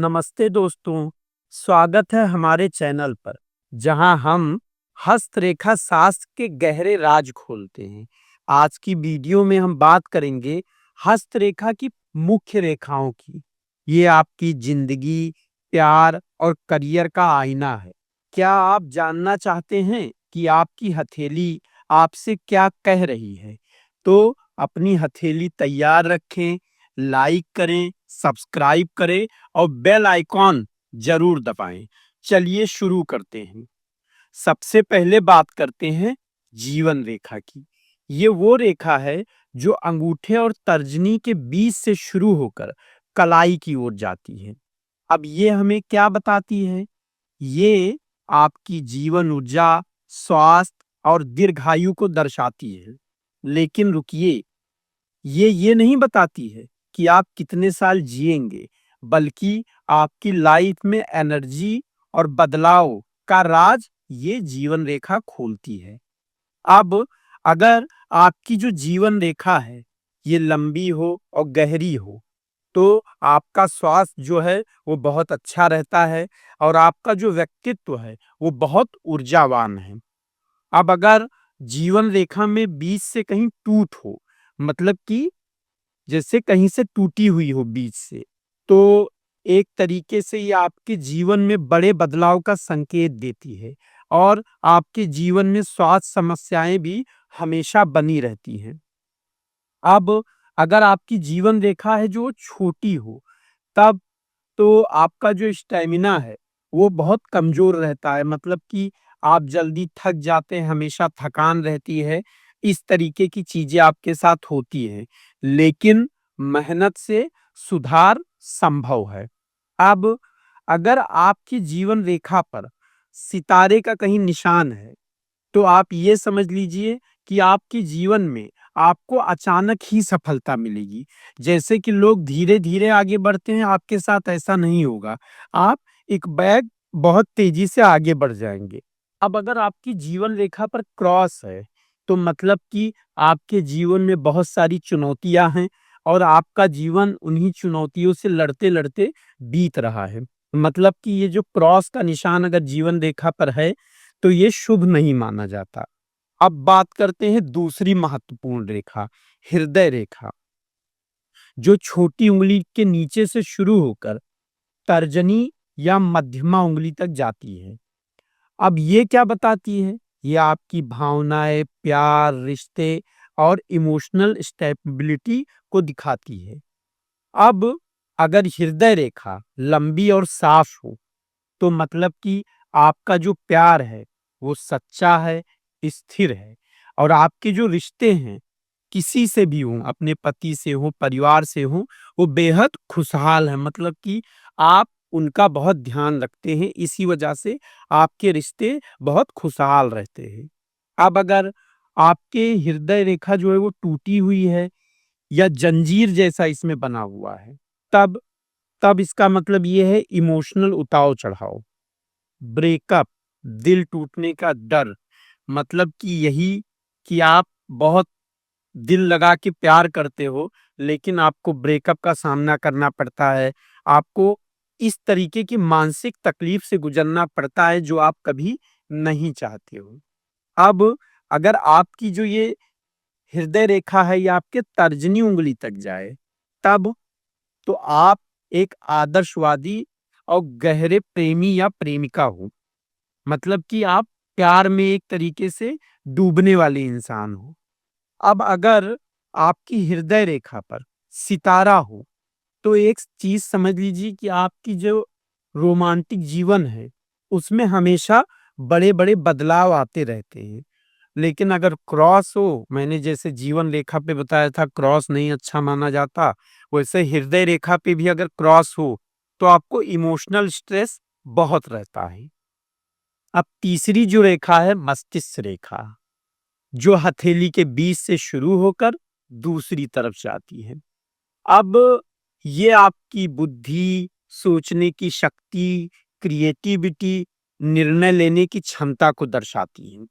नमस्ते दोस्तों, स्वागत है हमारे चैनल पर, जहां हम हस्तरेखा शास्त्र के गहरे राज खोलते हैं। आज की वीडियो में हम बात करेंगे हस्तरेखा की मुख्य रेखाओं की। ये आपकी जिंदगी, प्यार और करियर का आईना है। क्या आप जानना चाहते हैं कि आपकी हथेली आपसे क्या कह रही है? तो अपनी हथेली तैयार रखें, लाइक करें, सब्सक्राइब करें और बेल आइकॉन जरूर दबाएं। चलिए शुरू करते हैं। सबसे पहले बात करते हैं जीवन रेखा की। ये वो रेखा है जो अंगूठे और तर्जनी के बीच से शुरू होकर कलाई की ओर जाती है। अब ये हमें क्या बताती है? ये आपकी जीवन ऊर्जा, स्वास्थ्य और दीर्घायु को दर्शाती है। लेकिन रुकिए, ये नहीं बताती है कि आप कितने साल जिएंगे, बल्कि आपकी लाइफ में एनर्जी और बदलाव का राज ये जीवन रेखा खोलती है। अब अगर आपकी जो जीवन रेखा है ये लंबी हो और गहरी हो, तो आपका स्वास्थ्य जो है वो बहुत अच्छा रहता है और आपका जो व्यक्तित्व है वो बहुत ऊर्जावान है। अब अगर जीवन रेखा में बीच से कहीं टूट हो, मतलब कि जैसे कहीं से टूटी हुई हो बीच से, तो एक तरीके से ये आपके जीवन में बड़े बदलाव का संकेत देती है और आपके जीवन में स्वास्थ्य समस्याएं भी हमेशा बनी रहती हैं। अब अगर आपकी जीवन रेखा है जो छोटी हो, तब तो आपका जो स्टैमिना है वो बहुत कमजोर रहता है, मतलब कि आप जल्दी थक जाते हैं, हमेशा थकान रहती है। इस तरीके की चीजें आपके साथ होती हैं, लेकिन मेहनत से सुधार संभव है। अब अगर आपकी जीवन रेखा पर सितारे का कहीं निशान है, तो आप ये समझ लीजिए कि आपके जीवन में आपको अचानक ही सफलता मिलेगी। जैसे कि लोग धीरे-धीरे आगे बढ़ते हैं, आपके साथ ऐसा नहीं होगा। आप एक बैग बहुत तेजी से आगे बढ़ जाएँगे। अब अगर आपकी जीवन रेखा पर क्रॉस है, तो मतलब कि आपके जीवन में बहुत सारी चुनौतियाँ हैं और आपका जीवन उन्हीं चुनौतियों से लड़ते-लड़ते बीत रहा है। मतलब कि ये जो क्रॉस का निशान अगर जीवन रेखा पर है, तो ये शुभ नहीं माना जाता। अब बात करते हैं दूसरी महत्वपूर्ण रेखा, हृदय रेखा, जो छोटी उंगली के नीचे से शुरू होकर तर्जनी या मध्यमा उंगली तक जाती है। अब ये क्या बताती है? ये आपकी भावनाएं, प्यार, रिश्ते और इमोशनल स्टेबिलिटी को दिखाती है। अब अगर हृदय रेखा लंबी और साफ हो, तो मतलब कि आपका जो प्यार है वो सच्चा है, स्थिर है और आपके जो रिश्ते हैं किसी से भी हों, अपने पति से हों, परिवार से हों, वो बेहद खुशहाल है। मतलब कि आप उनका बहुत ध्यान रखते हैं, इसी वजह से आपके रिश्ते बहुत खुशहाल रहते हैं। अब अगर आपके हृदय रेखा जो है वो टूटी हुई है या जंजीर जैसा इसमें बना हुआ है, तब तब इसका मतलब ये है इमोशनल उतार-चढ़ाव, ब्रेकअप, दिल टूटने का डर। मतलब कि यही कि आप बहुत दिल लगा के प्यार करते हो, लेकिन आपको ब्रेकअप का सामना करना पड़ता है। आपको इस तरीके की मानसिक तकलीफ से गुजरना पड़ता है जो आप कभी नहीं चाहते हो। अब अगर आपकी जो ये हृदय रेखा है ये आपके तर्जनी उंगली तक जाए, तब तो आप एक आदर्शवादी और गहरे प्रेमी या प्रेमिका हो। मतलब कि आप प्यार में एक तरीके से डूबने वाले इंसान हो। अब अगर आपकी हृदय रेखा पर सितारा हो, तो एक चीज समझ लीजिए कि आपकी जो रोमांटिक जीवन है उसमें हमेशा बड़े-बड़े बदलाव आते रहते हैं। लेकिन अगर क्रॉस हो, मैंने जैसे जीवन रेखा पे बताया था क्रॉस नहीं अच्छा माना जाता, वैसे हृदय रेखा पे भी अगर क्रॉस हो, तो आपको इमोशनल स्ट्रेस बहुत रहता है। अब तीसरी जो रेखा है मस्तिष्क रेखा, जो हथेली के बीच से शुरू होकर दूसरी तरफ जाती है। अब ये आपकी बुद्धि, सोचने की शक्ति, क्रिएटिविटी, निर्णय लेने की क्षमता को दर्शाती है।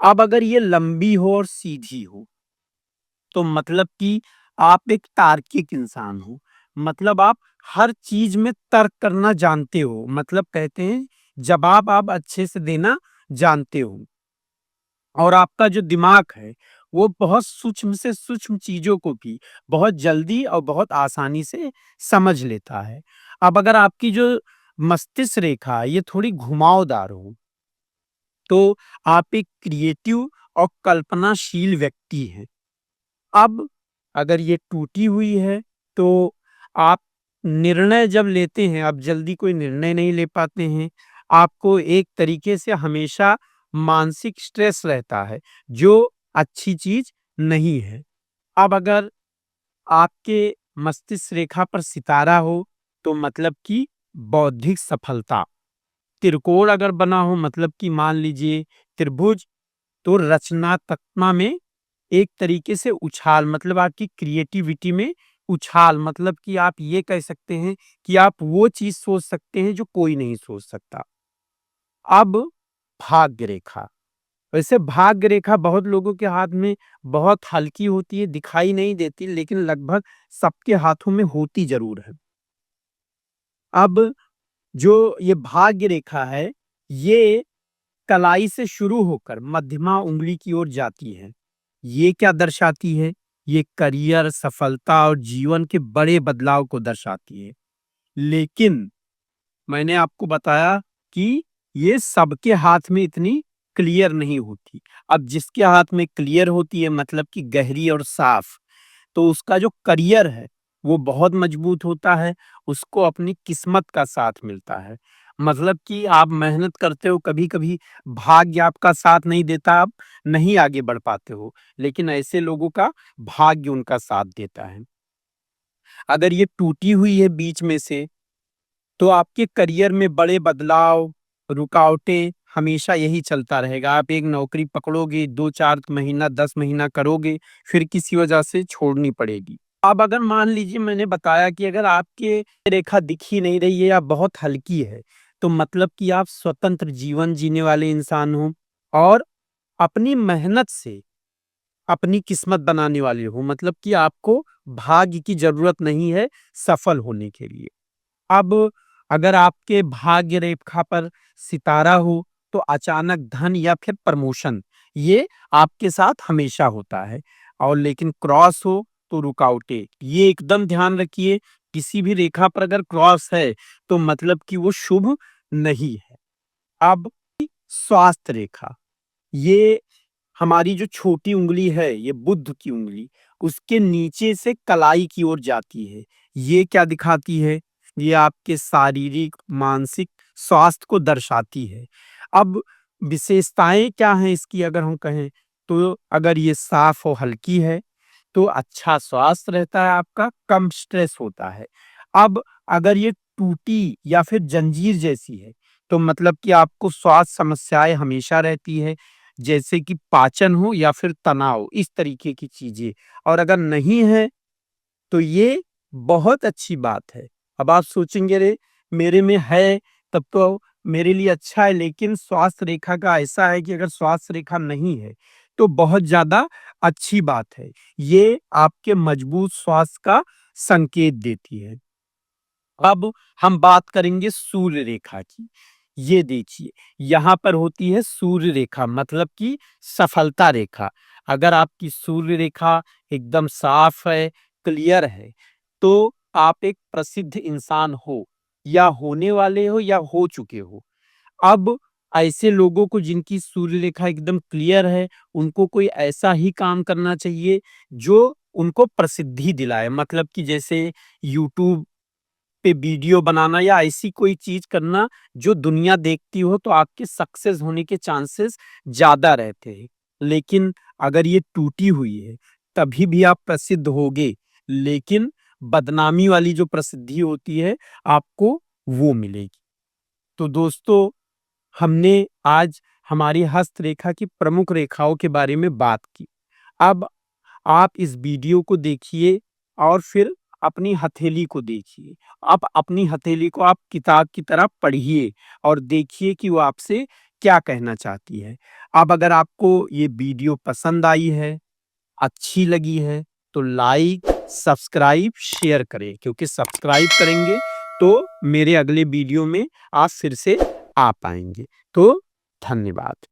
अब अगर ये लंबी हो और सीधी हो, तो मतलब कि आप एक तार्किक इंसान हो। मतलब आप हर चीज में तर्क करना जानते हो, मतलब कहते हैं जवाब आप अच्छे से देना जानते हो। और आपका जो दिमाग है वो बहुत सूक्ष्म से सूक्ष्म चीजों को भी बहुत जल्दी और बहुत आसानी से समझ लेता है। अब अगर आपकी जो मस्तिष्क रेखा है ये थोड़ी घुमावदार हो, तो आप एक क्रिएटिव और कल्पनाशील व्यक्ति हैं। अब अगर ये टूटी हुई है तो आप निर्णय जब लेते हैं, आप जल्दी कोई निर्णय नहीं ले पाते हैं। आपको एक तरीके से हमेशा मानसिक स्ट्रेस रहता है, जो अच्छी चीज नहीं है। अब अगर आपके मस्तिष्क रेखा पर सितारा हो तो मतलब कि बौद्धिक सफलता। त्रिकोण अगर बना हो मतलब कि मान लीजिए त्रिभुज, तो रचनात्मकता में एक तरीके से उछाल, मतलब आपकी क्रिएटिविटी में उछाल, मतलब कि आप ये कह सकते हैं कि आप वो चीज सोच सकते हैं जो कोई नहीं सोच सकता। अब भाग्य रेखा, वैसे भाग्य रेखा बहुत लोगों के हाथ में बहुत हल्की होती है, दिखाई नहीं देती, लेकिन लगभग सबके हाथों में होती जरूर है। अब जो ये भाग्य रेखा है, ये कलाई से शुरू होकर मध्यमा उंगली की ओर जाती है। ये क्या दर्शाती है? ये करियर, सफलता और जीवन के बड़े बदलाव को दर्शाती है। लेकिन मैंने आपको बताया कि ये सबके हाथ में इतनी क्लियर नहीं होती। अब जिसके हाथ में क्लियर होती है मतलब कि गहरी और साफ, तो उसका जो करियर है वो बहुत मजबूत होता है, उसको अपनी किस्मत का साथ मिलता है। मतलब कि आप मेहनत करते हो, कभी-कभी भाग्य आपका साथ नहीं देता, आप नहीं आगे बढ़ पाते हो, लेकिन ऐसे लोगों का भाग्य उनका साथ देता है। अगर ये टूटी हुई है बीच में से, तो आपके करियर में बड़े बदलाव, रुकावटें हमेशा यही चलता रहेगा। आप एक नौकरी पकड़ोगे, 2-4 महीना, 10 महीना करोगे, फिर किसी वजह से छोड़नी पड़ेगी। अब अगर मान लीजिए मैंने बताया कि अगर आपके रेखा दिख ही नहीं रही है या बहुत हल्की है, तो मतलब कि आप स्वतंत्र जीवन जीने वाले इंसान हो और अपनी मेहनत से अपनी किस्मत बनाने वाले हो, मतलब कि आपको भाग्य की ज़रूरत नहीं है सफल होने के लिए। अब अगर आपके भाग्य रेखा पर सितारा हो तो अचानक धन या फिर प्रमोशन ये आपके साथ हमेशा होता है, और लेकिन क्रॉस हो तो रुकावटें। ये एकदम ध्यान रखिए, किसी भी रेखा पर अगर क्रॉस है तो मतलब कि वो शुभ नहीं है। अब स्वास्थ्य रेखा, ये हमारी जो छोटी उंगली है, ये बुध की उंगली, उसके नीचे से कलाई की ओर जाती है। ये क्या दिखाती है? ये आपके शारीरिक, मानसिक स्वास्थ्य को दर्शाती है। अब विशेषताएँ क्या हैं इसकी अगर हम कहें, तो अगर ये साफ और हल्की है, तो अच्छा स्वास्थ्य रहता है आपका, कम स्ट्रेस होता है। अब अगर ये टूटी या फिर जंजीर जैसी है, तो मतलब कि आपको स्वास्थ्य समस्याएँ हमेशा रहती है, जैसे कि पाचन हो या फिर तनाव, इस तरीके की चीज़ें। और अगर नहीं है, तो ये बहुत अच्छी बात है। अब आप सोचेंगे अरे! मेरे में है, तब तो मेरे लिए अच्छा है, लेकिन स्वास्थ्य रेखा का ऐसा है कि अगर स्वास्थ्य रेखा नहीं है, तो बहुत ज़्यादा अच्छी बात है। ये आपके मजबूत स्वास्थ्य का संकेत देती है। अब हम बात करेंगे सूर्य रेखा की। ये देखिए, यहाँ पर होती है सूर्य रेखा, मतलब कि सफलता रेखा। अगर आपकी सूर्य रेखा एकदम साफ है, क्लियर है, तो आप एक प्रसिद्ध इंसान हो या होने वाले हो या हो चुके हो। अब ऐसे लोगों को जिनकी सूर्य रेखा एकदम क्लियर है, उनको कोई ऐसा ही काम करना चाहिए जो उनको प्रसिद्धि दिलाए। मतलब कि जैसे यूट्यूब पे वीडियो बनाना या ऐसी कोई चीज़ करना जो दुनिया देखती हो, तो आपके सक्सेस होने के चांसेस ज़्यादा रहते हैं। लेकिन अगर ये टूटी हुई है, तभी भी आप प्रसिद्ध होगे, लेकिन बदनामी वाली जो प्रसिद्धि होती है, आपको वो मिलेगी। तो दोस्तों, हमने आज हमारी हस्तरेखा की प्रमुख रेखाओं के बारे में बात की। अब आप इस वीडियो को देखिए और फिर अपनी हथेली को देखिए। आप अपनी हथेली को आप किताब की तरह पढ़िए और देखिए कि वो आपसे क्या कहना चाहती है। अब अगर आपको ये वीडियो पसंद आई है, अच्छी लगी है, तो लाइक, सब्सक्राइब, शेयर करें, क्योंकि सब्सक्राइब करेंगे तो मेरे अगले वीडियो में आप फिर से आ पाएँगे। तो धन्यवाद।